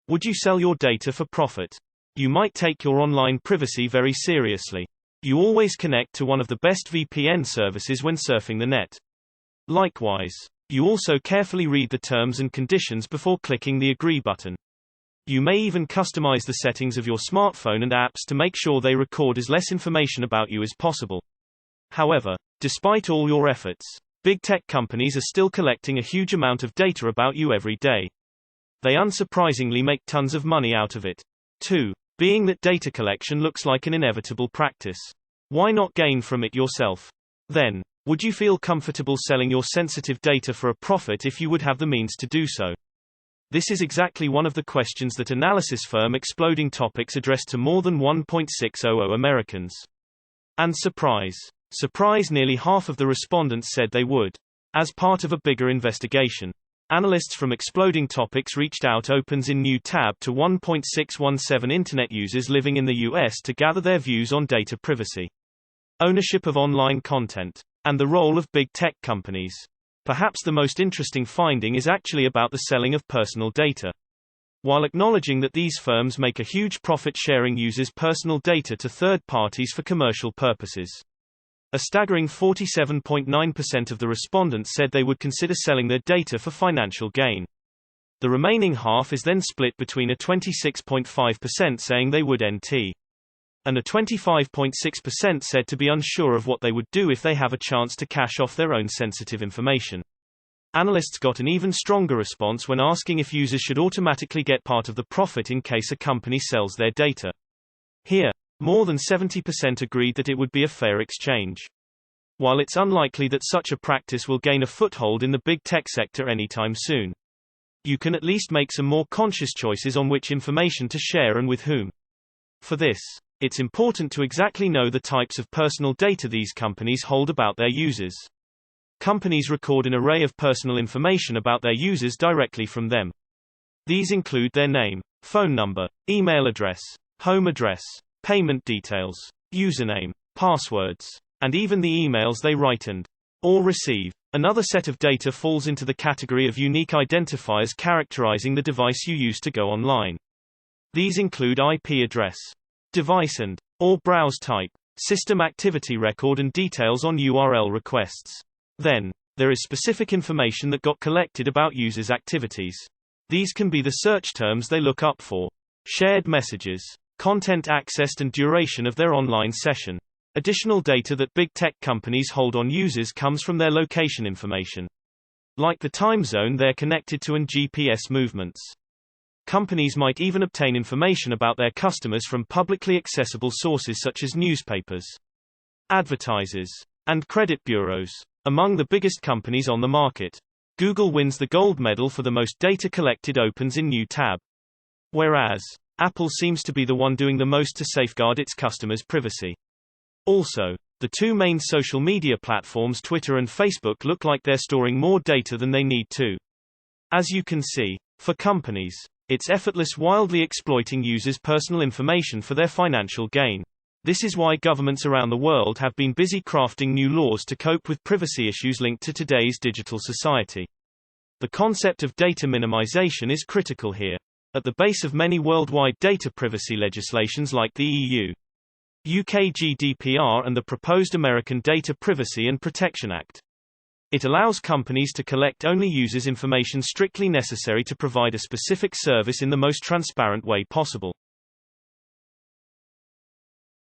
Would you sell your data for profit? You might take your online privacy very seriously. You always connect to one of the best VPN services when surfing the net. Likewise, you also carefully read the terms and conditions before clicking the agree button. You may even customize the settings of your smartphone and apps to make sure they record as less information about you as possible. However, despite all your efforts, big tech companies are still collecting a huge amount of data about you every day. They unsurprisingly make tons of money out of it. 2. Being that data collection looks like an inevitable practice, why not gain from it yourself? Then, would you feel comfortable selling your sensitive data for a profit if you would have the means to do so? This is exactly one of the questions that analysis firm Exploding Topics addressed to more than 1.600 Americans. And surprise, nearly half of the respondents said they would. As part of a bigger investigation, analysts from Exploding Topics reached out opens in new tab to 1.617 Internet users living in the US to gather their views on data privacy, ownership of online content, and the role of big tech companies. Perhaps the most interesting finding is actually about the selling of personal data. While acknowledging that these firms make a huge profit sharing users' personal data to third parties for commercial purposes, a staggering 47.9% of the respondents said they would consider selling their data for financial gain. The remaining half is then split between a 26.5% saying they would NT, and a 25.6% said to be unsure of what they would do if they have a chance to cash off their own sensitive information. Analysts got an even stronger response when asking if users should automatically get part of the profit in case a company sells their data. Here, more than 70% agreed that it would be a fair exchange. While it's unlikely that such a practice will gain a foothold in the big tech sector anytime soon, you can at least make some more conscious choices on which information to share and with whom. For this, it's important to exactly know the types of personal data these companies hold about their users. Companies record an array of personal information about their users directly from them. These include their name, phone number, email address, home address, payment details, username, passwords, and even the emails they write and/or receive. Another set of data falls into the category of unique identifiers characterizing the device you use to go online. These include IP address, device and/or browse type, system activity record, and details on URL requests. Then, there is specific information that got collected about users' activities. These can be the search terms they look up for, shared messages, content accessed, and duration of their online session. Additional data that big tech companies hold on users comes from their location information, like the time zone they're connected to and GPS movements. Companies might even obtain information about their customers from publicly accessible sources such as newspapers, advertisers, and credit bureaus. Among the biggest companies on the market, Google wins the gold medal for the most data collected opens in new tab, whereas Apple seems to be the one doing the most to safeguard its customers' privacy. Also, the two main social media platforms Twitter and Facebook look like they're storing more data than they need to. As you can see, for companies, it's effortless, wildly exploiting users' personal information for their financial gain. This is why governments around the world have been busy crafting new laws to cope with privacy issues linked to today's digital society. The concept of data minimization is critical here, at the base of many worldwide data privacy legislations like the EU, UK GDPR, and the proposed American Data Privacy and Protection Act. It allows companies to collect only users' information strictly necessary to provide a specific service in the most transparent way possible.